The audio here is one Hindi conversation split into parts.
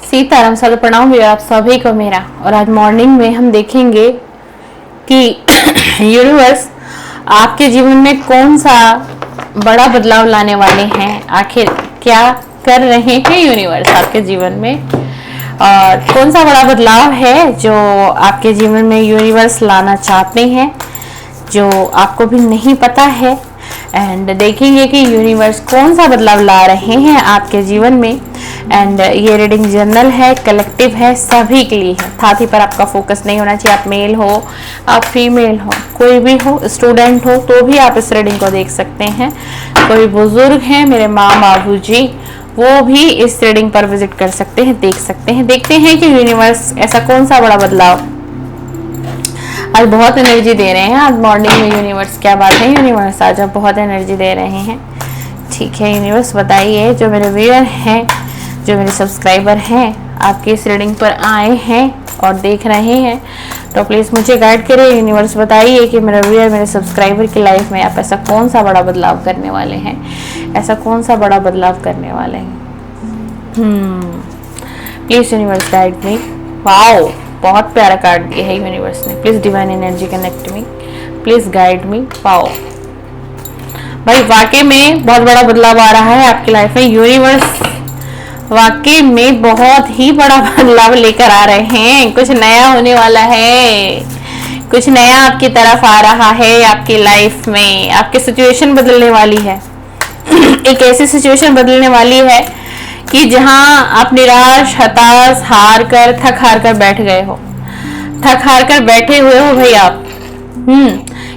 सीताराम साधु प्रणाम भी आप सभी को मेरा। और आज मॉर्निंग में हम देखेंगे कि यूनिवर्स आपके जीवन में कौन सा बड़ा बदलाव लाने वाले हैं। आखिर क्या कर रहे हैं यूनिवर्स आपके जीवन में, और कौन सा बड़ा बदलाव है जो आपके जीवन में यूनिवर्स लाना चाहते हैं, जो आपको भी नहीं पता है। एंड देखेंगे कि यूनिवर्स कौन सा बदलाव ला रहे हैं आपके जीवन में। एंड ये रीडिंग जनरल है, कलेक्टिव है, सभी के लिए है। साथी पर आपका फोकस नहीं होना चाहिए। आप मेल हो, आप फीमेल हो, कोई भी हो, स्टूडेंट हो, तो भी आप इस रीडिंग को देख सकते हैं। कोई बुजुर्ग हैं, मेरे माँ बाबू जी, वो भी इस रीडिंग पर विजिट कर सकते हैं, देख सकते हैं। देखते हैं कि यूनिवर्स ऐसा कौन सा बड़ा बदलाव आज बहुत एनर्जी दे रहे हैं। आज मॉर्निंग में यूनिवर्स क्या बात है, यूनिवर्स आज आप बहुत एनर्जी दे रहे हैं। ठीक है यूनिवर्स बताइए, जो मेरे व्यूअर हैं, जो मेरे सब्सक्राइबर हैं, आपके इस रीडिंग पर आए हैं और देख रहे हैं, तो प्लीज़ मुझे गाइड करिए। यूनिवर्स बताइए कि मेरे व्यूअर, मेरे सब्सक्राइबर की लाइफ में आप ऐसा कौन सा बड़ा बदलाव करने वाले हैं, ऐसा कौन सा बड़ा बदलाव करने वाले हैं। Please universe guide me. Wow, बहुत प्यारा कार्ड दिया है यूनिवर्स ने। Please divine energy connect me, please guide me. पाओ भाई, वाकई में बहुत बड़ा बदलाव आ रहा है आपकी लाइफ में। यूनिवर्स वाकई में बहुत ही बड़ा बदलाव लेकर आ रहे हैं। कुछ नया होने वाला है, कुछ नया आपकी तरफ आ रहा है आपकी लाइफ में। आपकी सिचुएशन बदलने वाली है। एक ऐसी सिचुएशन बदलने वाली है कि जहां आप निराश, हताश, हार कर, थक हार कर बैठ गए हो, थक हार कर बैठे हुए हो भाई आप।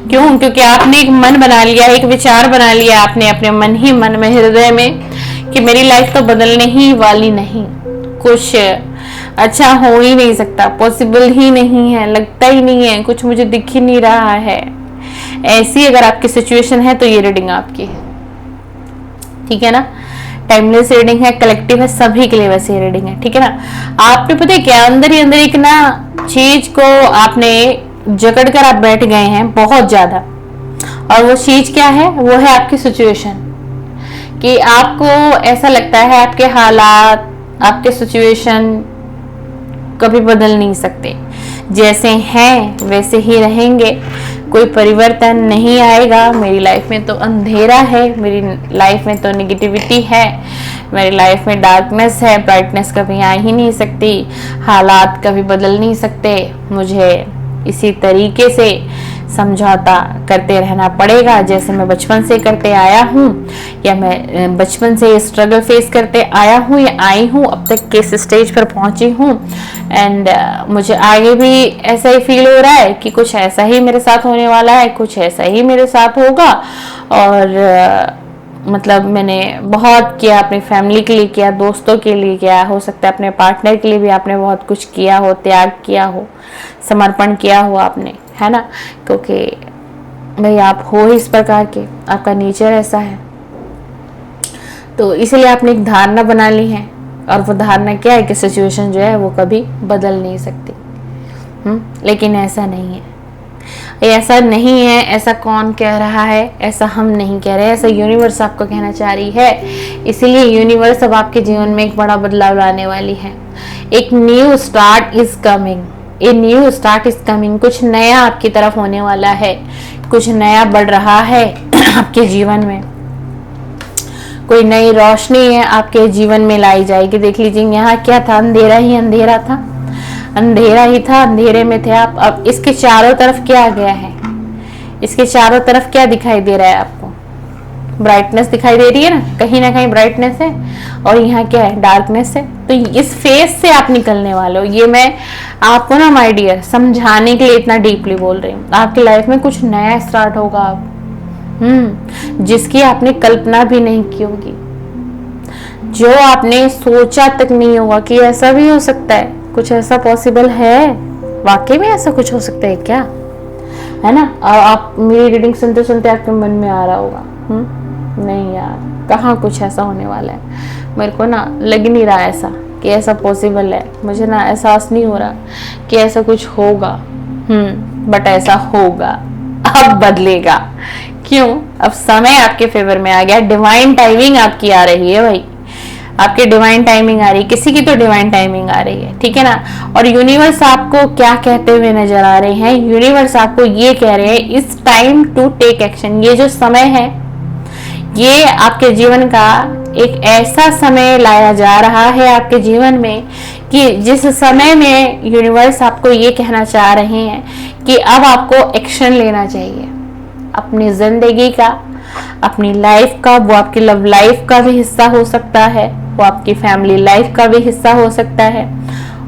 क्यों? क्योंकि आपने एक मन बना लिया, एक विचार बना लिया आपने अपने मन ही मन में, हृदय में, कि मेरी लाइफ तो बदलने ही वाली नहीं, कुछ अच्छा हो ही नहीं सकता, पॉसिबल ही नहीं है, लगता ही नहीं है, कुछ मुझे दिख ही नहीं रहा है। ऐसी अगर आपकी सिचुएशन है तो ये रीडिंग आपकी है। ठीक है ना? टाइमलेस रीडिंग है, कलेक्टिव है, सभी के लिए वैसे रीडिंग है। ठीक है ना? आपने पता है क्या, अंदर ही अंदर एक ना चीज को आपने जकड़ कर आप बैठ गए हैं बहुत ज्यादा। और वो चीज क्या है? वो है आपकी सिचुएशन। कि आपको ऐसा लगता है आपके हालात, आपके सिचुएशन कभी बदल नहीं सकते, जैसे हैं वैसे ही रहेंगे, कोई परिवर्तन नहीं आएगा। मेरी लाइफ में तो अंधेरा है, मेरी लाइफ में तो नेगेटिविटी है, मेरी लाइफ में डार्कनेस है, ब्राइटनेस कभी आ ही नहीं सकती, हालात कभी बदल नहीं सकते। मुझे इसी तरीके से समझौता करते रहना पड़ेगा, जैसे मैं बचपन से करते आया हूँ, या मैं बचपन से स्ट्रगल फेस करते आया हूँ या आई हूँ, अब तक के स्टेज पर पहुंची हूँ। एंड मुझे आगे भी ऐसा ही फील हो रहा है कि कुछ ऐसा ही मेरे साथ होने वाला है, कुछ ऐसा ही मेरे साथ होगा। और मतलब मैंने बहुत किया, अपनी फैमिली के लिए किया, दोस्तों के लिए किया, हो सकता है अपने पार्टनर के लिए भी आपने बहुत कुछ किया हो, त्याग किया हो, समर्पण किया हो आपने, है ना? क्योंकि भाई आप हो इस प्रकार के, आपका नेचर ऐसा है। तो इसलिए आपने एक धारणा बना ली है, और वो धारणा क्या है कि सिचुएशन जो है वो कभी बदल नहीं सकती। लेकिन ऐसा नहीं है, ऐसा नहीं है। ऐसा कौन कह रहा है? ऐसा हम नहीं कह रहे, ऐसा यूनिवर्स आपको कहना चाह रही है। इसीलिए यूनिवर्स अब आपके जीवन में एक बड़ा बदलाव लाने वाली है। एक new start is coming, a new start is coming. कुछ नया आपकी तरफ होने वाला है, कुछ नया बढ़ रहा है आपके जीवन में। कोई नई रोशनी है आपके जीवन में लाई जाएगी। देख लीजिए, यहाँ क्या था? अंधेरा ही अंधेरा था, अंधेरा ही था, अंधेरे में थे आप। अब इसके चारों तरफ क्या आ गया है? इसके चारों तरफ क्या दिखाई दे रहा है आपको? ब्राइटनेस दिखाई दे रही है ना कहीं ब्राइटनेस है, और यहाँ क्या है? डार्कनेस है। तो इस फेज से आप निकलने वाले हो। ये मैं आपको ना माय डियर समझाने के लिए इतना डीपली बोल रही हूँ। आपकी लाइफ में कुछ नया स्टार्ट होगा अब, जिसकी आपने कल्पना भी नहीं की होगी, जो आपने सोचा तक नहीं होगा कि ऐसा भी हो सकता है, कुछ ऐसा पॉसिबल है। वाकई में ऐसा कुछ हो सकता है क्या? है ना? और आप मेरी रीडिंग सुनते सुनते आपके मन में आ रहा होगा, नहीं यार, कहाँ कुछ ऐसा होने वाला है। मेरे को ना लग नहीं रहा ऐसा कि ऐसा पॉसिबल है। मुझे ना एहसास नहीं हो रहा कि ऐसा कुछ होगा। बट ऐसा होगा, अब बदलेगा। क्यों? अब समय आपके फेवर में आ गया, डिवाइन टाइमिंग आपकी आ रही है भाई। आपकी डिवाइन टाइमिंग आ रही है, किसी की तो डिवाइन टाइमिंग आ रही है, ठीक है ना। और यूनिवर्स आपको क्या कहते हुए नजर आ रहे हैं, यूनिवर्स आपको ये कह रहे हैं it's time to take action. ये जो समय है ये आपके जीवन का एक ऐसा समय लाया जा रहा है आपके जीवन में कि जिस समय में यूनिवर्स आपको ये कहना चाह रहे हैं कि अब आपको एक्शन लेना चाहिए अपनी जिंदगी का, अपनी लाइफ का। वो आपकी लव लाइफ का भी हिस्सा हो सकता है, वो आपकी फैमिली लाइफ का भी हिस्सा हो सकता है।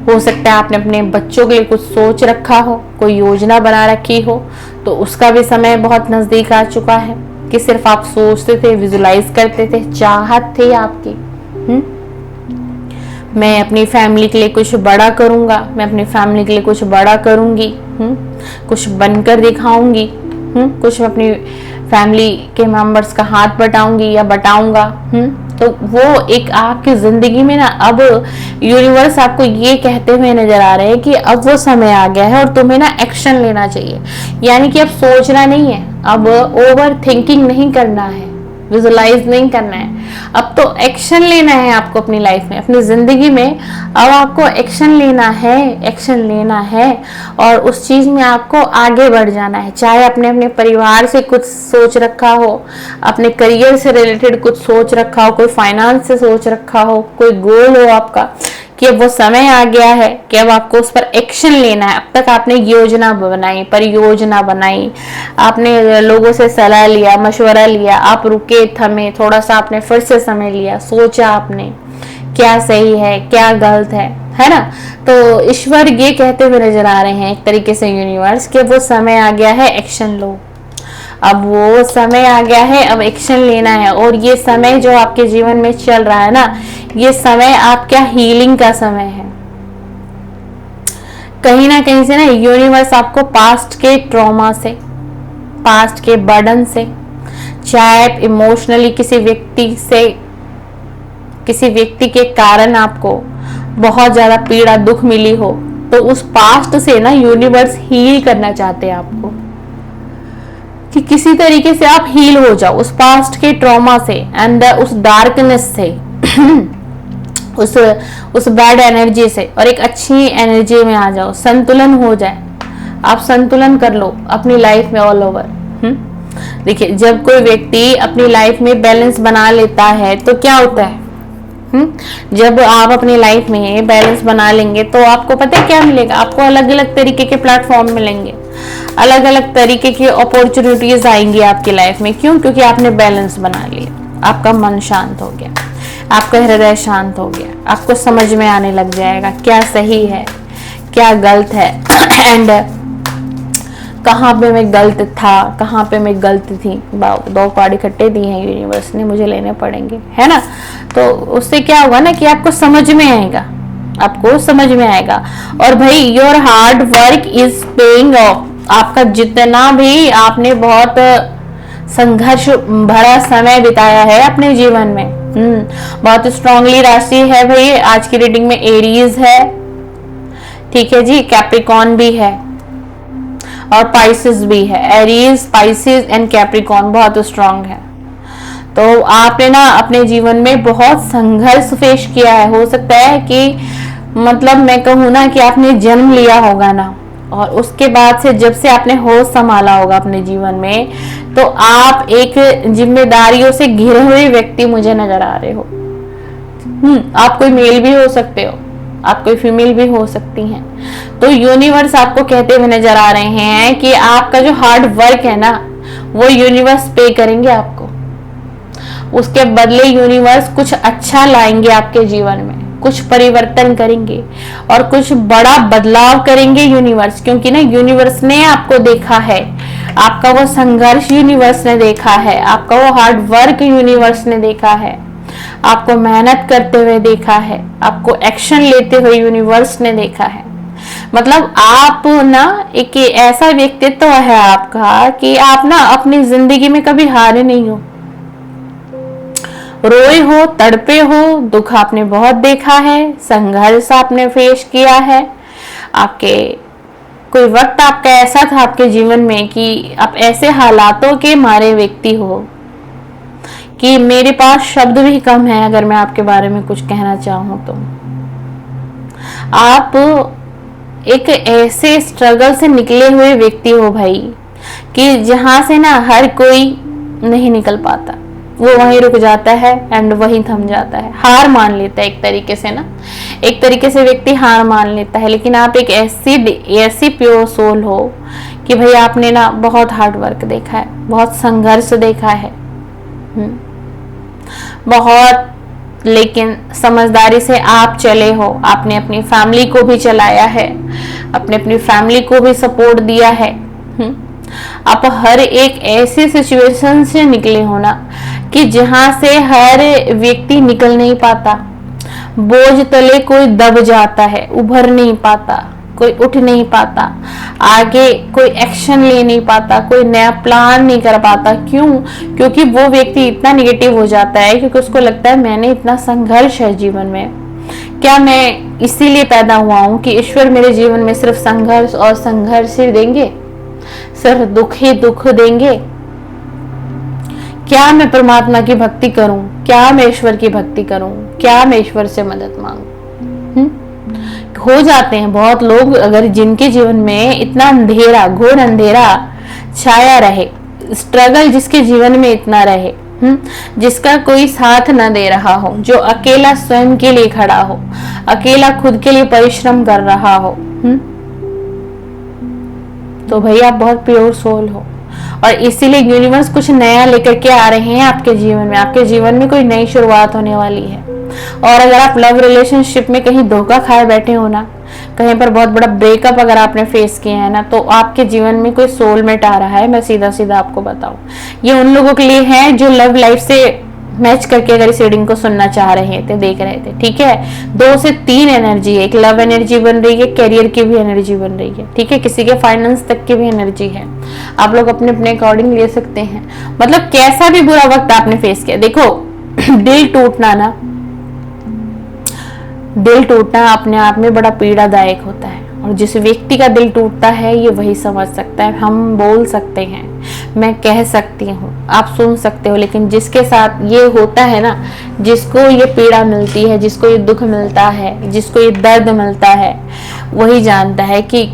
हो सकता है आपने अपने बच्चों के लिए कुछ सोच रखा हो, कोई योजना बना रखी हो, तो उसका भी समय बहुत नजदीक आ चुका है कि सिर्फ आप सोचते थे, विजुलाइज करते थे, चाहत थी आपकी। मैं अपनी फैमिली के लिए कुछ बड़ा करूंगा, मैं अपनी फैमिली के लिए कुछ बड़ा करूंगी, कुछ बनकर दिखाऊंगी, कुछ अपनी फैमिली के मेंबर्स का हाथ बटाऊंगी या बटाऊंगा। तो वो एक आपकी जिंदगी में ना अब यूनिवर्स आपको ये कहते हुए नजर आ रहे हैं कि अब वो समय आ गया है और तुम्हें ना एक्शन लेना चाहिए। यानी कि अब सोचना नहीं है, अब ओवर थिंकिंग नहीं करना है, विजुलाइज नहीं करना है, अब तो एक्शन लेना है आपको अपनी लाइफ में, अपनी जिंदगी में। अब आपको एक्शन लेना है, एक्शन लेना है और उस चीज में आपको आगे बढ़ जाना है। चाहे अपने परिवार से कुछ सोच रखा हो, अपने करियर से रिलेटेड कुछ सोच रखा हो, कोई फाइनेंस से सोच रखा हो, कोई गोल हो आपका कि अब वो समय आ गया है कि अब आपको उस पर एक्शन लेना है। अब तक आपने योजना बनाई, परियोजना बनाई, आपने लोगों से सलाह लिया, मशवरा लिया, आप रुके, थमे, थोड़ा सा आपने फिर से समय लिया, सोचा आपने क्या सही है क्या गलत है ना। तो ईश्वर ये कहते हुए नजर आ रहे हैं एक तरीके से यूनिवर्स कि वो समय आ गया है, एक्शन लो। अब वो समय आ गया है, अब एक्शन लेना है। और ये समय जो आपके जीवन में चल रहा है ना, ये समय आपका हीलिंग का समय है। कहीं ना कहीं से ना यूनिवर्स आपको पास्ट के ट्रॉमा से, पास्ट के बर्डन से, चाहे इमोशनली किसी व्यक्ति के कारण आपको बहुत ज्यादा पीड़ा दुख मिली हो, तो उस पास्ट से ना यूनिवर्स हील करना चाहते हैं आपको कि किसी तरीके से आप हील हो जाओ उस पास्ट के ट्रॉमा से, अंदर उस डार्कनेस से उस बैड एनर्जी से, और एक अच्छी एनर्जी में आ जाओ, संतुलन हो जाए। आप संतुलन कर लो अपनी लाइफ में ऑल ओवर। देखिए, जब कोई व्यक्ति अपनी लाइफ में बैलेंस बना लेता है तो क्या होता है, जब आप अपनी लाइफ में बैलेंस बना लेंगे तो आपको पता है क्या मिलेगा, आपको अलग अलग तरीके के प्लेटफॉर्म मिलेंगे, अलग अलग तरीके की अपॉर्चुनिटीज आएंगी आपकी लाइफ में। क्यों? क्योंकि आपने बैलेंस बना लिया, आपका मन शांत हो गया, आपका हृदय शांत हो गया, आपको समझ में आने लग जाएगा क्या सही है क्या गलत है एंड कहाँ पे मैं गलत था, कहाँ पे मैं गलत थी। 2 कार्ड इकट्ठे दिए हैं यूनिवर्स ने, मुझे लेने पड़ेंगे, है ना। तो उससे क्या होगा ना कि आपको समझ में आएगा, आपको समझ में आएगा। और भाई your hard work is paying off. आपका जितना भी आपने बहुत संघर्ष भरा समय बिताया है अपने जीवन में, बहुत स्ट्रांगली राशि है भाई। आज की रीडिंग में एरीज है, ठीक है जी, कैप्रिकॉन भी है और पाइसेस भी है। एरीज, पाइसेस एंड कैप्रिकॉन बहुत स्ट्रांग है। तो आपने ना अपने जीवन में बहुत संघर्ष फेस किया है। हो सकता है कि मतलब मैं कहूँ ना कि आपने जन्म लिया होगा ना, और उसके बाद से जब से आपने होश संभाला होगा अपने जीवन में, तो आप एक जिम्मेदारियों से घिरे हुए व्यक्ति मुझे नजर आ रहे हो। आप कोई मेल भी हो सकते हो, आप कोई फीमेल भी हो सकती हैं। तो यूनिवर्स आपको कहते हुए नजर आ रहे हैं कि आपका जो हार्ड वर्क है ना, वो यूनिवर्स पे करेंगे आपको। उसके बदले यूनिवर्स कुछ अच्छा लाएंगे आपके जीवन में, कुछ परिवर्तन करेंगे और कुछ बड़ा बदलाव करेंगे यूनिवर्स। क्योंकि ना यूनिवर्स ने आपको देखा है, आपका वो संघर्ष यूनिवर्स ने देखा है, आपका वो हार्ड वर्क यूनिवर्स ने देखा है, आपको मेहनत करते हुए देखा है, आपको एक्शन लेते हुए यूनिवर्स ने देखा है। मतलब आप ना एक ऐसा व्यक्तित्व है आपका कि आप ना अपनी जिंदगी में कभी हारे नहीं हो, रोए हो, तड़पे हो, दुख आपने बहुत देखा है, संघर्ष आपने फेस किया है। आपके कोई वक्त आपका ऐसा था आपके जीवन में कि आप ऐसे हालातों के मारे व्यक्ति हो कि मेरे पास शब्द भी कम है अगर मैं आपके बारे में कुछ कहना चाहूँ तो। आप एक ऐसे स्ट्रगल से निकले हुए व्यक्ति हो भाई कि जहां से ना हर कोई नहीं निकल पाता, वो वहीं रुक जाता है एंड वहीं थम जाता है, हार मान लेता है एक तरीके से ना, एक तरीके से व्यक्ति हार मान लेता है। लेकिन आप एक ऐसी प्योर सोल हो कि भाई आपने ना बहुत हार्ड वर्क देखा है, बहुत संघर्ष देखा है, बहुत, लेकिन समझदारी से आप चले हो। आपने अपनी फैमिली को भी चलाया है, अपनी फैमिली को भी सपोर्ट दिया है। आप हर एक ऐसी सिचुएशन से निकले हो ना कि जहां से हर व्यक्ति निकल नहीं पाता, बोझ तले कोई दब जाता है, उभर नहीं पाता, कोई उठ नहीं पाता, आगे कोई एक्शन ले नहीं पाता, कोई नया प्लान नहीं कर पाता। क्यों? क्योंकि वो व्यक्ति इतना निगेटिव हो जाता है, क्योंकि उसको लगता है मैंने इतना संघर्ष है जीवन में, क्या मैं इसीलिए पैदा हुआ हूं कि ईश्वर मेरे जीवन में सिर्फ संघर्ष और संघर्ष ही देंगे, सिर्फ दुख ही दुख देंगे? क्या मैं परमात्मा की भक्ति करूं? क्या मैं ईश्वर की भक्ति करूं? क्या मैं ईश्वर से मदद मांगूं? हो जाते हैं बहुत लोग, अगर जिनके जीवन में इतना अंधेरा, घोर अंधेरा छाया रहे, स्ट्रगल जिसके जीवन में इतना रहे, जिसका कोई साथ ना दे रहा हो, जो अकेला स्वयं के लिए खड़ा हो, अकेला खुद के लिए परिश्रम कर रहा हो, तो भाई आप बहुत प्योर सोल हो। और इसीलिए यूनिवर्स कुछ नया लेकर के आ रहे हैं आपके जीवन में। आपके जीवन में कोई नई शुरुआत होने वाली है। और अगर आप लव रिलेशनशिप में कहीं धोखा खाए बैठे हो ना, कहीं पर बहुत बड़ा ब्रेकअप अगर आपने फेस किया है ना, तो आपके जीवन में कोई सोलमेट आ रहा है। मैं सीधा सीधा आपको बताऊं, ये उन लोगों के लिए है जो लव लाइफ से मैच करके अगर इस रीडिंग को सुनना चाह रहे थे, देख रहे थे, ठीक है। 2 से 3 एनर्जी है, एक लव एनर्जी बन रही है, कैरियर की भी एनर्जी बन रही है, ठीक है, किसी के फाइनेंस तक की भी एनर्जी है। आप लोग अपने अपने अकॉर्डिंग ले सकते हैं। मतलब कैसा भी बुरा वक्त आपने फेस किया, देखो दिल टूटना अपने आप में बड़ा पीड़ादायक होता है, और जिस व्यक्ति का दिल टूटता है ये वही समझ सकता है। हम बोल सकते हैं, मैं कह सकती हूँ, आप सुन सकते हो, लेकिन जिसके साथ ये होता है ना, जिसको ये पीड़ा मिलती है, जिसको ये दुख मिलता है, जिसको ये दर्द मिलता है, वही जानता है कि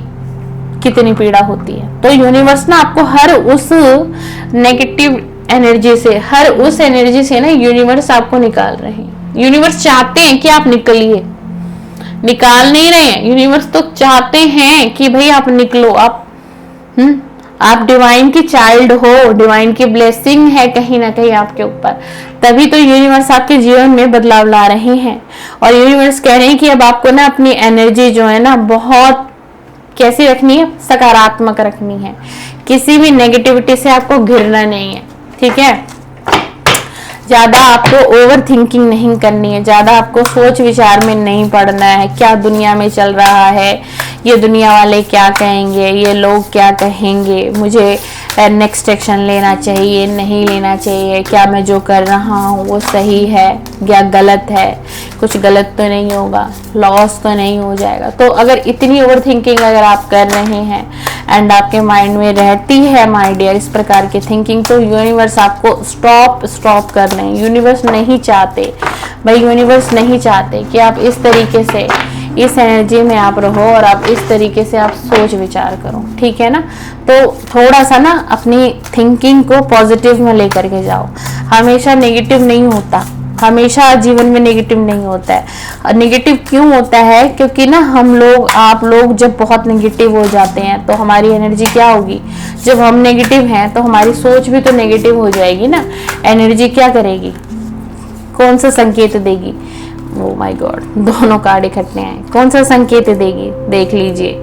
कितनी पीड़ा होती है। तो यूनिवर्स ना आपको हर उस नेगेटिव एनर्जी से, हर उस एनर्जी से ना यूनिवर्स आपको निकाल रहे हैं। यूनिवर्स चाहते हैं कि आप निकलिए, निकाल नहीं रहे हैं। यूनिवर्स तो चाहते हैं कि भाई आप निकलो, आप डिवाइन की चाइल्ड हो, डिवाइन की ब्लेसिंग है कहीं ना कहीं आपके ऊपर, तभी तो यूनिवर्स आपके जीवन में बदलाव ला रहे हैं। और यूनिवर्स कह रहे हैं कि अब आपको ना अपनी एनर्जी जो है ना बहुत कैसी रखनी है, सकारात्मक रखनी है। किसी भी नेगेटिविटी से आपको घिरना नहीं है, ठीक है। ज्यादा आपको ओवर थिंकिंग नहीं करनी है, ज्यादा आपको सोच विचार में नहीं पड़ना है, क्या दुनिया में चल रहा है, ये दुनिया वाले क्या कहेंगे, ये लोग क्या कहेंगे, मुझे नेक्स्ट एक्शन लेना चाहिए, नहीं लेना चाहिए, क्या मैं जो कर रहा हूँ वो सही है या गलत है, कुछ गलत तो नहीं होगा, लॉस तो नहीं हो जाएगा। तो अगर इतनी ओवर थिंकिंग अगर आप कर रहे हैं एंड आपके माइंड में रहती है माय डियर इस प्रकार की थिंकिंग, तो यूनिवर्स आपको स्टॉप कर रहे हैं। यूनिवर्स नहीं चाहते भाई, यूनिवर्स नहीं चाहते कि आप इस तरीके से, इस एनर्जी में आप रहो और आप इस तरीके से आप सोच विचार करो, ठीक है ना। तो थोड़ा सा ना अपनी थिंकिंग को पॉजिटिव में लेकर के जाओ। हमेशा नेगेटिव नहीं होता, हमेशा जीवन में नेगेटिव नहीं होता है। नेगेटिव क्यों होता है? क्योंकि ना हम लोग, आप लोग जब बहुत नेगेटिव हो जाते हैं तो हमारी एनर्जी क्या होगी, जब हम नेगेटिव हैं तो हमारी सोच भी तो नेगेटिव हो जाएगी ना। एनर्जी क्या करेगी, कौन सा संकेत देगी? ओ माय गॉड, दोनों कार्ड इकट्ठे आए, कौन सा संकेत देगी? देख लीजिए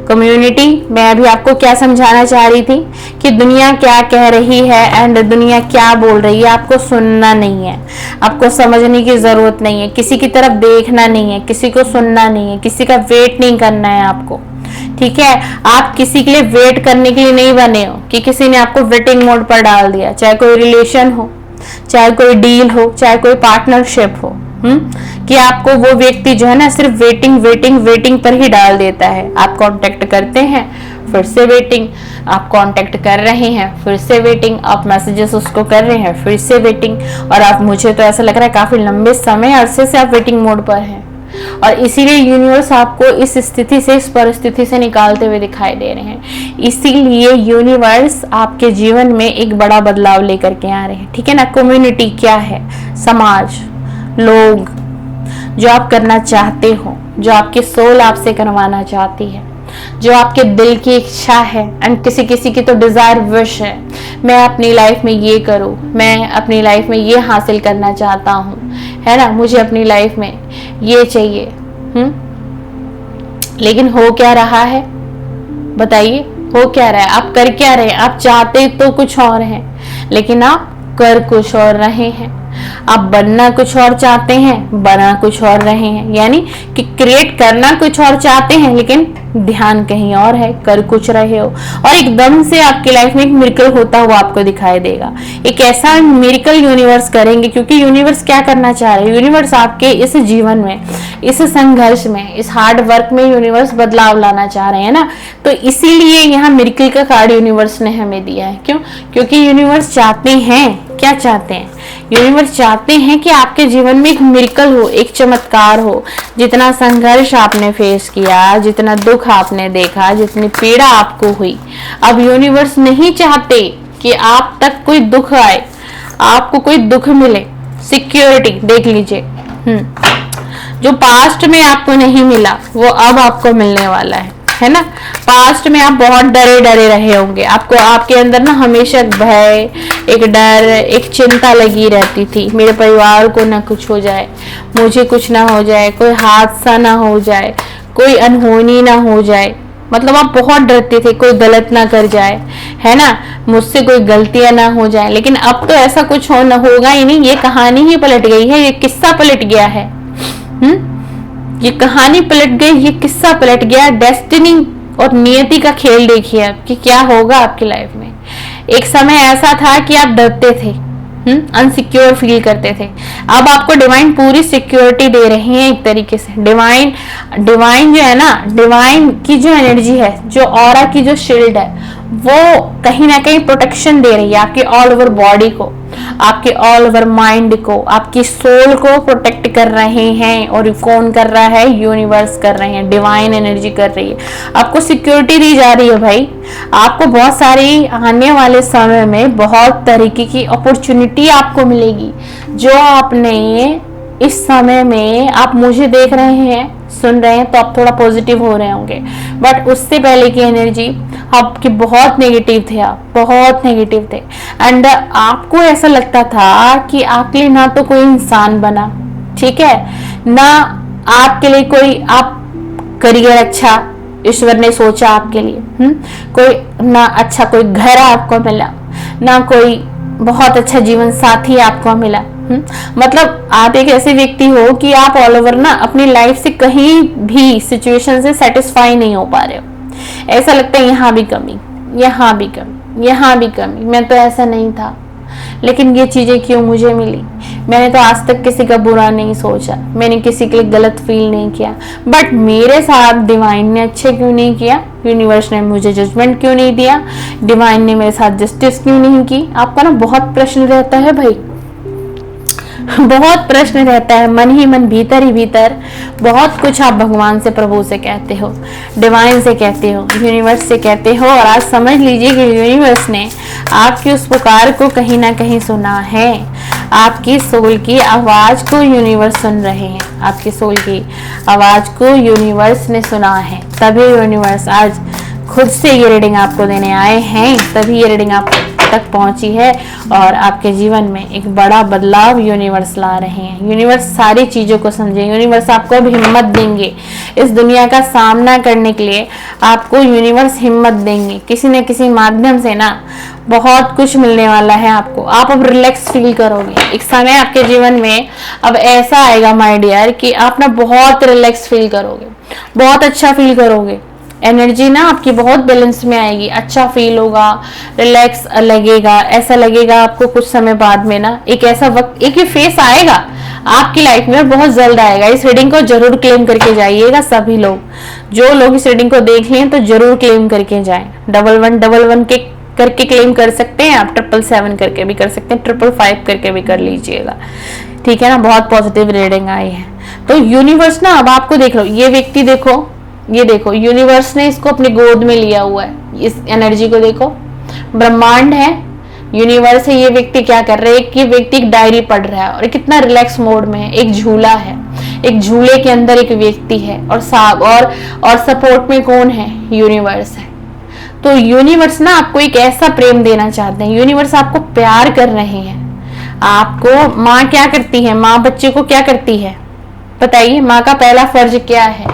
कम्युनिटी। मैं अभी आपको क्या समझाना चाह रही थी कि दुनिया क्या कह रही है एंड दुनिया क्या बोल रही है, आपको सुनना नहीं है, आपको समझने की जरूरत नहीं है, किसी की तरफ देखना नहीं है, किसी को सुनना नहीं है, किसी का वेट नहीं करना है आपको, ठीक है। आप किसी के लिए वेट करने के लिए नहीं बने हो कि किसी ने आपको वेटिंग मोड पर डाल दिया, चाहे कोई रिलेशन हो, चाहे कोई डील हो, चाहे कोई पार्टनरशिप हो, कि आपको वो व्यक्ति जो है ना सिर्फ वेटिंग पर ही डाल देता है। आप कांटेक्ट करते हैं फिर से वेटिंग, आप कांटेक्ट कर रहे हैं, फिर से वेटिंग, आप मैसेजेस उसको कर रहे हैं, फिर से वेटिंग, और आप, मुझे तो ऐसा लग रहा है काफी लंबे समय अरसे से आप वेटिंग मोड पर हैं, और इसीलिए यूनिवर्स आपको इस स्थिति से, इस परिस्थिति से निकालते हुए दिखाई दे रहे हैं। इसीलिए यूनिवर्स आपके जीवन में एक बड़ा बदलाव लेकर के आ रहे हैं, ठीक है ना। कम्युनिटी क्या है, समाज, लोग, जो आप करना चाहते हो, जो आपकी सोल आपसे करवाना चाहती है, जो आपके दिल की इच्छा है, एंड किसी किसी की तो डिजायर, विश है, मैं अपनी लाइफ में ये करूं, मैं अपनी लाइफ में ये हासिल करना चाहता हूं, है ना, मुझे अपनी लाइफ में ये चाहिए। लेकिन हो क्या रहा है, बताइए, हो क्या रहा है, आप कर क्या रहे हैं? आप चाहते तो कुछ और है, लेकिन आप कर कुछ और रहे हैं। आप बनना कुछ और चाहते हैं, बना कुछ और रहे हैं, यानी कि क्रिएट करना कुछ और चाहते हैं, लेकिन ध्यान कहीं और है, कर कुछ रहे हो। और एकदम से आपकी लाइफ में एक मिरेकल होता हुआ आपको दिखाई देगा। एक ऐसा मिरेकल यूनिवर्स करेंगे, क्योंकि यूनिवर्स क्या करना चाह रहे हैं, यूनिवर्स आपके इस जीवन में, इस संघर्ष में, इस हार्ड वर्क में यूनिवर्स बदलाव लाना चाह रहे हैं ना। तो इसीलिए यहाँ मिरेकल का कार्ड यूनिवर्स ने हमें दिया है। क्यों? क्योंकि यूनिवर्स चाहते हैं, क्या चाहते हैं, यूनिवर्स चाहते हैं कि आपके जीवन में एक मिरेकल हो, एक चमत्कार हो। जितना संघर्ष आपने फेस किया, जितना दुख आपने देखा, जितनी पीड़ा आपको हुई, अब यूनिवर्स नहीं चाहते कि आप तक कोई दुख आए, आपको कोई दुख मिले। सिक्योरिटी देख लीजिए, जो पास्ट में आपको नहीं मिला वो अब आपको मिलने वाला है ना। पास्ट में आप बहुत डरे डरे रहे होंगे, आपको, आपके अंदर ना हमेशा भय, एक डर, एक चिंता लगी रहती थी, मेरे परिवार को ना कुछ हो जाए, मुझे कुछ ना हो जाए, कोई हादसा ना हो जाए, कोई अनहोनी ना हो जाए। मतलब आप बहुत डरते थे, कोई गलत ना कर जाए, है ना, मुझसे कोई गलतियां ना हो जाए। लेकिन अब तो ऐसा कुछ होगा ही नहीं, ये कहानी ही पलट गई है, ये किस्सा पलट गया है। ये कहानी पलट गई, ये किस्सा पलट गया। डेस्टिनी और नियति का खेल देखिए अब कि क्या होगा आपकी लाइफ में। एक समय ऐसा था कि आप डरते थे, अनसिक्योर फील करते थे, अब आपको डिवाइन पूरी सिक्योरिटी दे रही है। एक तरीके से डिवाइन जो है ना, डिवाइन की जो एनर्जी है, जो ऑरा की जो शील्ड है, वो कहीं ना कहीं प्रोटेक्शन दे रही है आपके ऑल ओवर बॉडी को, आपके ऑल ओवर माइंड को, आपकी सोल को प्रोटेक्ट कर रहे हैं। और कौन कर रहा है? यूनिवर्स कर रहे हैं, डिवाइन एनर्जी कर रही है, आपको सिक्योरिटी दी जा रही है भाई। आपको बहुत सारी आने वाले समय में बहुत तरीके की अपॉर्चुनिटी आपको मिलेगी, जो आपने इस समय में, आप मुझे देख रहे हैं, सुन रहे हैं, तो आप थोड़ा पॉजिटिव हो रहे होंगे, बट उससे पहले की एनर्जी आपकी बहुत नेगेटिव थे, आप बहुत नेगेटिव थे। एंड आपको ऐसा लगता था कि आपके लिए ना तो कोई इंसान बना, ठीक है, ना आपके लिए कोई, आप करियर अच्छा ईश्वर ने सोचा आपके लिए, कोई ना अच्छा कोई घर आपको मिला, ना कोई बहुत अच्छा जीवन साथी आपको मिला। मतलब आप एक ऐसे व्यक्ति हो कि आप ऑल ओवर ना अपनी लाइफ से कहीं भी सिचुएशन से सेटिस्फाई नहीं हो पा रहे हो। ऐसा लगता है यहाँ भी कमी, यहाँ भी कमी, यहाँ भी कमी, मैं तो ऐसा नहीं था, लेकिन ये चीजें क्यों मुझे मिली? मैंने तो आज तक किसी का बुरा नहीं सोचा, मैंने किसी के लिए गलत फील नहीं किया, बट मेरे साथ डिवाइन ने अच्छे क्यों नहीं किया? यूनिवर्स ने मुझे जजमेंट क्यों नहीं दिया? डिवाइन ने मेरे साथ जस्टिस क्यों नहीं की? आपका ना बहुत प्रश्न रहता है भाई, बहुत प्रश्न रहता है, मन ही मन, भीतर ही भीतर बहुत कुछ आप भगवान से, प्रभु से कहते हो, डिवाइन से कहते हो, यूनिवर्स से कहते हो। और आज समझ लीजिए कि यूनिवर्स ने आपकी उस पुकार को कहीं ना कहीं सुना है। आपकी सोल की आवाज को यूनिवर्स सुन रहे हैं, आपकी सोल की आवाज को यूनिवर्स ने सुना है, तभी यूनिवर्स आज खुद से ये रीडिंग आपको देने आए हैं, तभी ये रीडिंग आप तक पहुंची है। और आपके जीवन में एक बड़ा बदलाव यूनिवर्स ला रहे हैं। यूनिवर्स सारी चीजों को समझे, यूनिवर्स आपको अब हिम्मत देंगे इस दुनिया का सामना करने के लिए। आपको यूनिवर्स हिम्मत देंगे किसी न किसी माध्यम से ना, बहुत कुछ मिलने वाला है आपको। आप अब रिलैक्स फील करोगे। एक समय आपके जीवन में अब ऐसा आएगा माय डियर कि आप ना बहुत रिलैक्स फील करोगे, बहुत अच्छा फील करोगे। एनर्जी ना आपकी बहुत बैलेंस में आएगी, अच्छा फील होगा, रिलैक्स लगेगा। ऐसा लगेगा आपको कुछ समय बाद में ना, एक ऐसा वक्त, एक ये फेस आएगा आपकी लाइफ में बहुत जल्द आएगा। इस रीडिंग को जरूर क्लेम करके जाइएगा सभी लोग, जो लोग इस रीडिंग को देख लें तो जरूर क्लेम करके जाएं। 1111 के करके क्लेम कर सकते हैं आप, 777 करके भी कर सकते हैं, 555 करके भी कर लीजिएगा, ठीक है ना। बहुत पॉजिटिव रीडिंग आई है। तो यूनिवर्स ना अब आपको देख लो, ये व्यक्ति देखो, ये देखो यूनिवर्स ने इसको अपनी गोद में लिया हुआ है। इस एनर्जी को देखो, ब्रह्मांड है, यूनिवर्स है, ये व्यक्ति क्या कर रहा है, कि व्यक्ति एक डायरी पढ़ रहा है और कितना रिलैक्स मोड में है। एक झूला है, एक झूले के अंदर एक व्यक्ति है और सपोर्ट में कौन है, यूनिवर्स है। तो यूनिवर्स ना आपको एक ऐसा प्रेम देना चाहते हैं, यूनिवर्स आपको प्यार कर रहे हैं। आपको माँ क्या करती है, माँ बच्चे को क्या करती है बताइए, माँ का पहला फर्ज क्या है,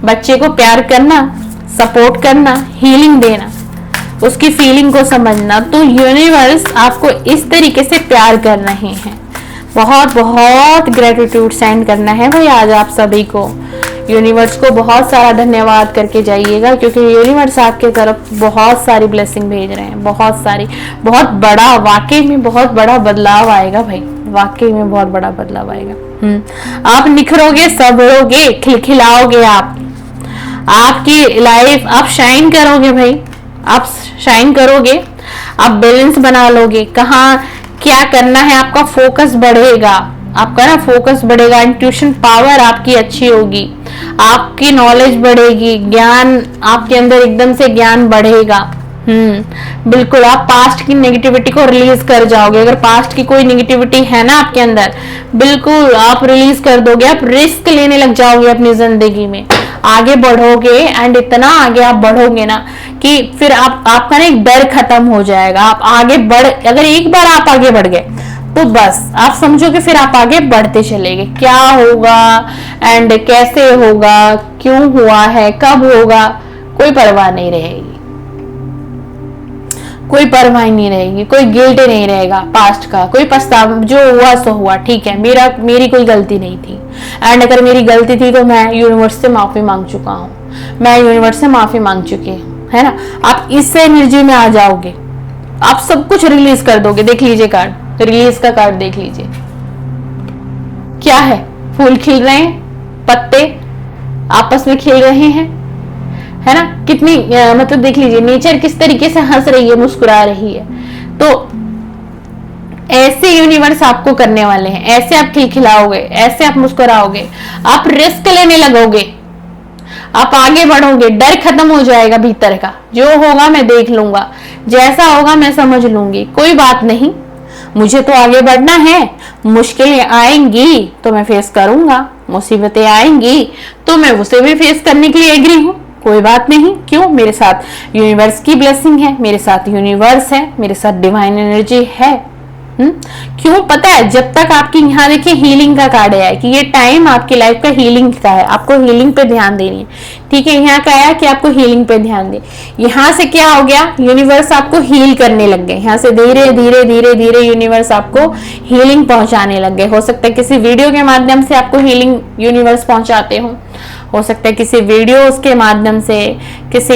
बच्चे को प्यार करना, सपोर्ट करना, हीलिंग देना, उसकी फीलिंग को समझना। तो यूनिवर्स आपको इस तरीके से प्यार कर रहे हैं। बहुत बहुत ग्रेटिट्यूड सेंड करना है भाई आज आप सभी को। यूनिवर्स को बहुत सारा धन्यवाद करके जाइएगा, क्योंकि यूनिवर्स आपके तरफ बहुत सारी ब्लेसिंग भेज रहे हैं, बहुत सारी, बहुत बड़ा, वाकई में बहुत बड़ा बदलाव आएगा भाई, वाकई में बहुत बड़ा बदलाव आएगा। आप निखरोगे, सबरोगे, खिलखिलाओगे, आपकी लाइफ, आप शाइन करोगे भाई, आप शाइन करोगे, आप बैलेंस बना लोगे, कहाँ क्या करना है, आपका फोकस बढ़ेगा, आपका ना फोकस बढ़ेगा, इंट्यूशन पावर आपकी अच्छी होगी, आपकी नॉलेज बढ़ेगी, ज्ञान आपके अंदर एकदम से ज्ञान बढ़ेगा। बिल्कुल आप पास्ट की नेगेटिविटी को रिलीज कर जाओगे। अगर पास्ट की कोई नेगेटिविटी है ना आपके अंदर, बिल्कुल आप रिलीज कर दोगे, आप रिस्क लेने लग जाओगे अपनी जिंदगी में, आगे बढ़ोगे एंड इतना आगे आप बढ़ोगे ना कि फिर आपका ना एक डर खत्म हो जाएगा। आप आगे बढ़, अगर एक बार आप आगे बढ़ गए तो बस आप समझो कि फिर आप आगे बढ़ते चलेंगे। क्या होगा एंड कैसे होगा, क्यों हुआ है, कब होगा, कोई परवाह नहीं रहेगी, कोई परवाह नहीं रहेगी, कोई गिल्ट नहीं रहेगा पास्ट का, कोई पछतावा, जो हुआ सो हुआ, ठीक है, मेरी कोई गलती नहीं थी, एंड अगर मेरी गलती थी तो मैं यूनिवर्स से माफी मांग चुका हूँ, मैं यूनिवर्स से माफी मांग चुकी हूँ, है ना। आप इस एनर्जी में आ जाओगे, आप सब कुछ रिलीज कर दोगे। देख लीजिए कार्ड, रिलीज का कार्ड देख लीजिए, क्या है, फूल खिल रहे हैं, पत्ते आपस में खिल रहे हैं, है ना, कितनी मतलब देख लीजिए नेचर किस तरीके से हंस रही है, मुस्कुरा रही है। तो ऐसे यूनिवर्स आपको करने वाले हैं, ऐसे आप खिलखिलाओगे, ऐसे आप मुस्कुराओगे, आप रिस्क लेने लगोगे, आप आगे बढ़ोगे, डर खत्म हो जाएगा भीतर का, जो होगा मैं देख लूंगा, जैसा होगा मैं समझ लूंगी, कोई बात नहीं, मुझे तो आगे बढ़ना है, मुश्किलें आएंगी तो मैं फेस करूंगा, मुसीबतें आएंगी तो मैं उसे भी फेस करने के लिए एग्री हूं, कोई बात नहीं। क्यों, मेरे साथ यूनिवर्स की ब्लेसिंग है, मेरे साथ यूनिवर्स है, मेरे साथ डिवाइन एनर्जी है। क्यों पता है, जब तक आपकी यहाँ देखिए हीलिंग का कार्ड है कि ये टाइम आपकी लाइफ का हीलिंग का है, आपको हीलिंग पे ध्यान देनी है, ठीक है। यहाँ का है कि आपको हीलिंग पे ध्यान दे। यहाँ से क्या हो गया, यूनिवर्स आपको हील करने लग गए, यहाँ से धीरे धीरे धीरे धीरे यूनिवर्स आपको हीलिंग पहुंचाने लग गए। हो सकता है किसी वीडियो के माध्यम से आपको हीलिंग यूनिवर्स पहुंचाते हो सकता है किसी वीडियोस के माध्यम से, किसी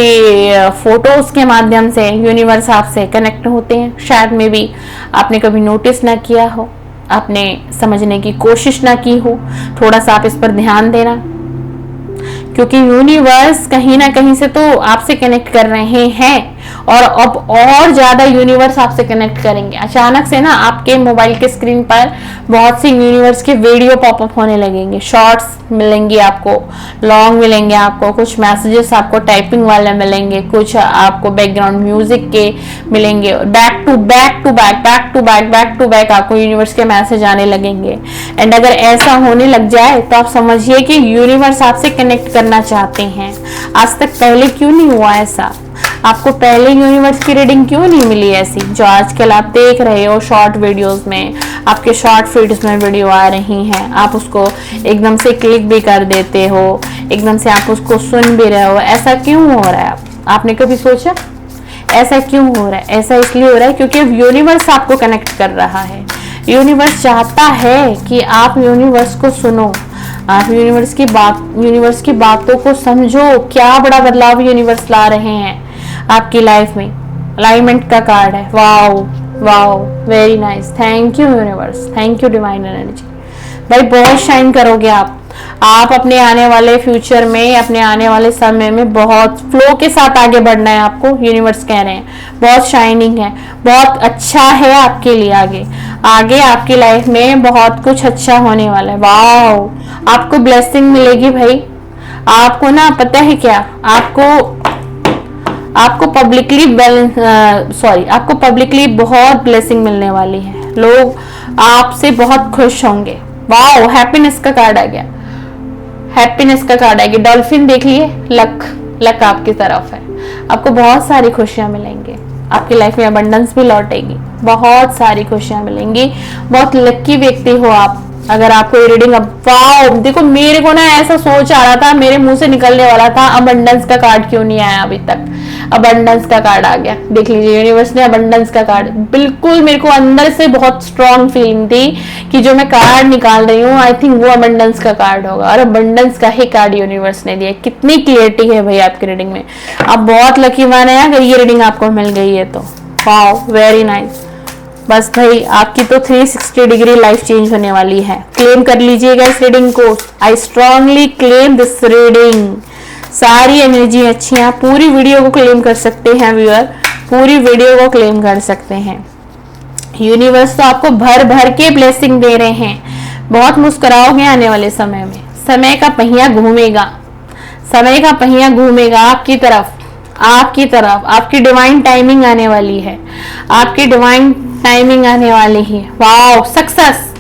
फोटोज के माध्यम से यूनिवर्स आपसे कनेक्ट होते हैं। शायद में भी आपने कभी नोटिस ना किया हो, आपने समझने की कोशिश ना की हो। थोड़ा सा आप इस पर ध्यान देना, क्योंकि यूनिवर्स कहीं ना कहीं से तो आपसे कनेक्ट कर रहे हैं और अब और ज्यादा यूनिवर्स आपसे कनेक्ट करेंगे। अचानक से ना आपके मोबाइल के स्क्रीन पर बहुत सी यूनिवर्स के वीडियो पॉपअप होने लगेंगे, शॉर्ट्स मिलेंगे आपको, लॉन्ग मिलेंगे आपको, कुछ मैसेजेस आपको टाइपिंग वाले मिलेंगे, कुछ आपको बैकग्राउंड म्यूजिक के मिलेंगे, back to back to back back to back back to back आपको यूनिवर्स के मैसेज आने लगेंगे। एंड अगर ऐसा होने लग जाए तो आप समझिए कि यूनिवर्स आपसे कनेक्ट करना चाहते हैं। आज तक पहले क्यों नहीं हुआ ऐसा? आपको पहले यूनिवर्स की रीडिंग क्यों नहीं मिली ऐसी, जो आजकल आप देख रहे हो शॉर्ट वीडियोस में, आपके शॉर्ट फीड्स में वीडियो आ रही हैं, आप उसको एकदम से क्लिक भी कर देते हो, एकदम से आप उसको सुन भी रहे हो। ऐसा क्यों हो रहा है? आपने कभी सोचा ऐसा क्यों हो रहा है? ऐसा इसलिए हो रहा है क्योंकि अब यूनिवर्स आपको कनेक्ट कर रहा है। यूनिवर्स चाहता है कि आप यूनिवर्स को सुनो, आप यूनिवर्स की बातों को समझो। क्या बड़ा बदलाव यूनिवर्स ला रहे हैं आपकी लाइफ में। अलाइनमेंट का कार्ड है। Wow wow, very nice, thank you universe, thank you divine energy, भाई बहुत शाइन करोगे आप अपने आने वाले फ्यूचर में, अपने आने वाले समय में बहुत फ्लो के साथ आगे बढ़ना है आपको। यूनिवर्स कह रहे हैं बहुत शाइनिंग है, बहुत अच्छा है आपके लिए। आगे आगे आपकी लाइफ में बहुत कुछ अच्छा होने वाला है। वाह, आपको ब्लेसिंग मिलेगी भाई। आपको ना पता है क्या, आपको पब्लिकली बहुत ब्लेसिंग मिलने वाली है। लोग आपसे बहुत खुश होंगे। वाओ, हैप्पीनेस का कार्ड आ गया, हैप्पीनेस का कार्ड आ गया। डॉल्फिन देख लिए, लक आपकी तरफ है। आपको बहुत सारी खुशियां मिलेंगी, आपकी लाइफ में अबंडेंस भी लौटेगी, बहुत सारी खुशियां मिलेंगी। बहुत लकी व्यक्ति हो आप अगर आपको ये रीडिंग। अब वाओ, देखो मेरे को ना ऐसा सोच आ रहा था, मेरे मुंह से निकलने वाला था, अबंडेंस का कार्ड क्यों नहीं आया अभी तक। अबंडेंस का कार्ड आ गया, देख लीजिए यूनिवर्स ने अबंडेंस का कार्ड। बिल्कुल मेरे को अंदर से बहुत स्ट्रॉन्ग फीलिंग थी कि जो मैं कार्ड निकाल रही हूँ, आई थिंक वो अबंडेंस का कार्ड होगा, और अबंडेंस का ही कार्ड यूनिवर्स ने दिया। कितनी क्लियरिटी है भाई आपकी रीडिंग में। आप बहुत लकी वन है अगर ये रीडिंग आपको मिल गई है तो। Wow, very nice. बस भाई आपकी तो 360 डिग्री लाइफ चेंज होने वाली है। क्लेम कर लीजिएगा इस रीडिंग को। I strongly claim this reading. सारी एनर्जी अच्छी है, पूरी वीडियो को क्लेम कर सकते हैं व्यूअर, पूरी वीडियो को क्लेम कर सकते हैं। यूनिवर्स तो आपको भर भर के ब्लेसिंग दे रहे हैं। बहुत मुस्कुराओगे आने वाले समय में। समय का पहिया घूमेगा, समय का पहिया घूमेगा आपकी तरफ, आपकी तरफ। आपकी डिवाइन टाइमिंग आने वाली है, आपकी डिवाइन टाइमिंग आने वाली है। Wow, success.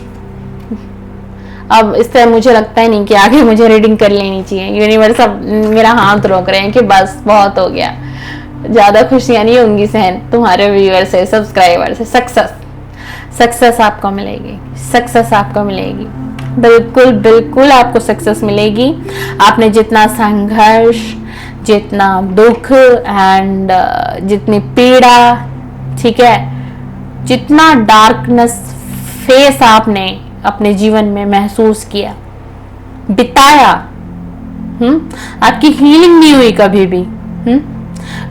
अब इस तरह मुझे लगता ही नहीं कि आगे मुझे रीडिंग कर लेनी चाहिए। यूनिवर्स अब मेरा हाथ रोक रहे हैं कि बस बहुत हो गया, ज्यादा खुशियां नहीं होंगी सहन तुम्हारे व्यूअर से, सब्सक्राइबर से। सक्सेस आपको मिलेगी, सक्सेस आपको मिलेगी, बिल्कुल बिल्कुल आपको सक्सेस मिलेगी। आपने जितना संघर्ष, जितना दुख एंड जितनी पीड़ा, ठीक है, जितना डार्कनेस फेस आपने अपने जीवन में महसूस किया, बिताया, आपकी हीलिंग नहीं हुई कभी भी।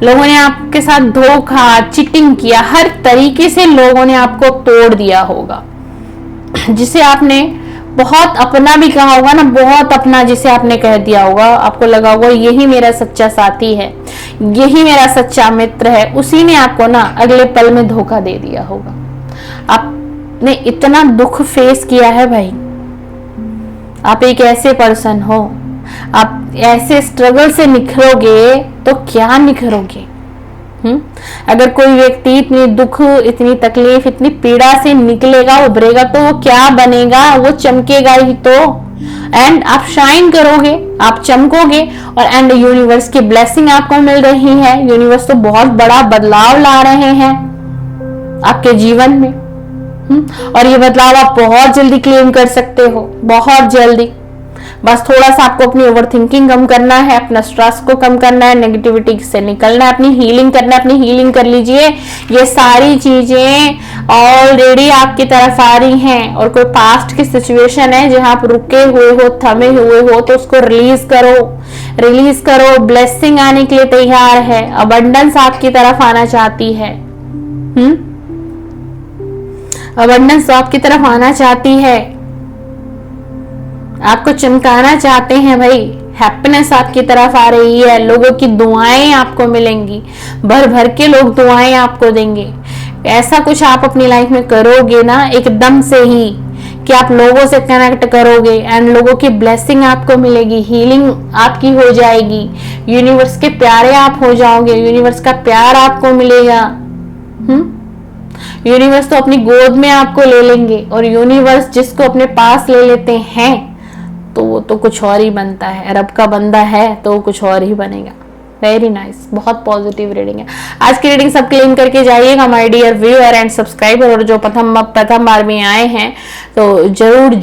लोगों ने आपके साथ धोखा, चीटिंग किया, हर तरीके से लोगों ने आपको तोड़ दिया होगा। जिसे आपने बहुत अपना भी कहा होगा ना, बहुत अपना जिसे आपने कह दिया होगा, आपको लगा होगा यही मेरा सच्चा साथी है, यही मेरा सच्चा मित्र है, उसी ने आपको ना अगले पल में धोखा दे दिया होगा। आपने इतना दुख फेस किया है भाई। आप एक ऐसे पर्सन हो, आप ऐसे स्ट्रगल से निखरोगे तो क्या निखरोगे। अगर कोई व्यक्ति इतनी दुख, इतनी तकलीफ, इतनी पीड़ा से निकलेगा, उभरेगा, तो वो क्या बनेगा, वो चमकेगा ही तो। एंड आप शाइन करोगे, आप चमकोगे, और एंड यूनिवर्स की ब्लेसिंग आपको मिल रही है। यूनिवर्स तो बहुत बड़ा बदलाव ला रहे हैं आपके जीवन में, और ये बदलाव आप बहुत जल्दी क्लेम कर सकते हो, बहुत जल्दी। बस थोड़ा सा आपको अपनी ओवरथिंकिंग कम करना है, अपना स्ट्रेस को कम करना है, नेगेटिविटी से निकलना है, अपनी हीलिंग करना है। अपनी हीलिंग कर लीजिए। ये सारी चीजें ऑलरेडी आपकी तरफ आ रही हैं, और कोई पास्ट की सिचुएशन है जहां आप रुके हुए हो, थमे हुए हो, तो उसको रिलीज करो, रिलीज करो। ब्लेसिंग आने के लिए तैयार है, अबंडेंस आपकी तरफ आना चाहती है। अबंडेंस आपकी तरफ आना चाहती है, आपको चमकाना चाहते हैं भाई। हैप्पीनेस आपकी तरफ आ रही है, लोगों की दुआएं आपको मिलेंगी, भर भर के लोग दुआएं आपको देंगे। ऐसा कुछ आप अपनी लाइफ में करोगे ना एकदम से ही कि आप लोगों से कनेक्ट करोगे, एंड लोगों की ब्लेसिंग आपको मिलेगी, हीलिंग आपकी हो जाएगी, यूनिवर्स के प्यारे आप हो जाओगे, यूनिवर्स का प्यार आपको मिलेगा। यूनिवर्स तो अपनी गोद में आपको ले लेंगे, और यूनिवर्स जिसको अपने पास ले लेते हैं तो वो तो कुछ और ही बनता है। रब का बंदा है तो वो कुछ और ही बनेगा। वेरी नाइस, बहुत पॉजिटिव रीडिंग है। आज की रीडिंग सब क्लेम करके जाइएगा my dear viewer and subscriber, और जो प्रथम बार में आए हैं तो जरूर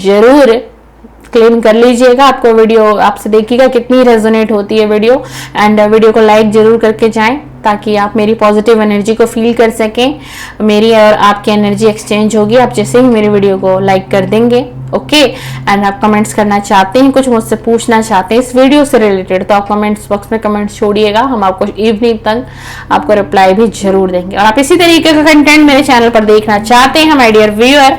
क्लेम कर लीजिएगा। आपको वीडियो आपसे देखिएगा कितनी रेजोनेट होती है वीडियो, एंड वीडियो को लाइक जरूर करके जाएं ताकि आप मेरी पॉजिटिव एनर्जी को फील कर सकें। मेरी और आपकी एनर्जी एक्सचेंज होगी आप जैसे ही मेरी वीडियो को लाइक कर देंगे। ओके, एंड आप कमेंट्स करना चाहते हैं, कुछ मुझसे पूछना चाहते हैं इस वीडियो से रिलेटेड, तो आप कमेंट्स बॉक्स में कमेंट्स छोड़िएगा। हम आपको इवनिंग तक आपको रिप्लाई भी जरूर देंगे। और आप इसी तरीके का कंटेंट मेरे चैनल पर देखना चाहते हैं माय डियर व्यूअर,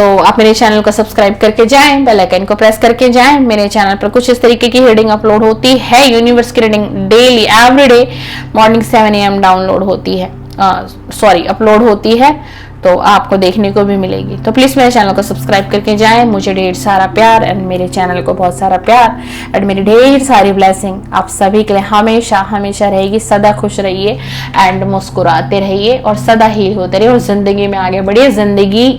तो आप मेरे चैनल को सब्सक्राइब करके जाएं, बेल आइकन को प्रेस करके जाएं। मेरे चैनल पर कुछ इस तरीके की रीडिंग अपलोड होती है, यूनिवर्स की reading daily everyday morning 7 AM download होती है, अपलोड होती है, तो आपको देखने को भी मिलेगी। तो प्लीज मेरे चैनल को सब्सक्राइब करके जाएं। मुझे ढेर सारा प्यार एंड मेरे चैनल को बहुत सारा प्यार एंड मेरी ढेर सारी ब्लेसिंग आप सभी के लिए हमेशा हमेशा रहेगी। सदा खुश रहिए एंड मुस्कुराते रहिए और सदा हील होते रहिए और जिंदगी में आगे बढ़िए। जिंदगी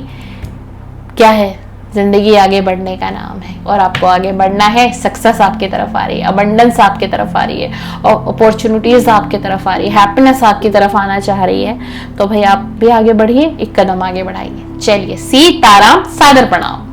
क्या है? जिंदगी आगे बढ़ने का नाम है और आपको आगे बढ़ना है। सक्सेस आपकी तरफ आ रही है, अबंडेंस आपकी तरफ आ रही है और अपॉर्चुनिटीज आपकी तरफ आ रही है, हैप्पीनेस आपकी तरफ आना चाह रही है। तो भाई आप भी आगे बढ़िए, एक कदम आगे बढ़ाइए। चलिए, सीताराम, सादर प्रणाम।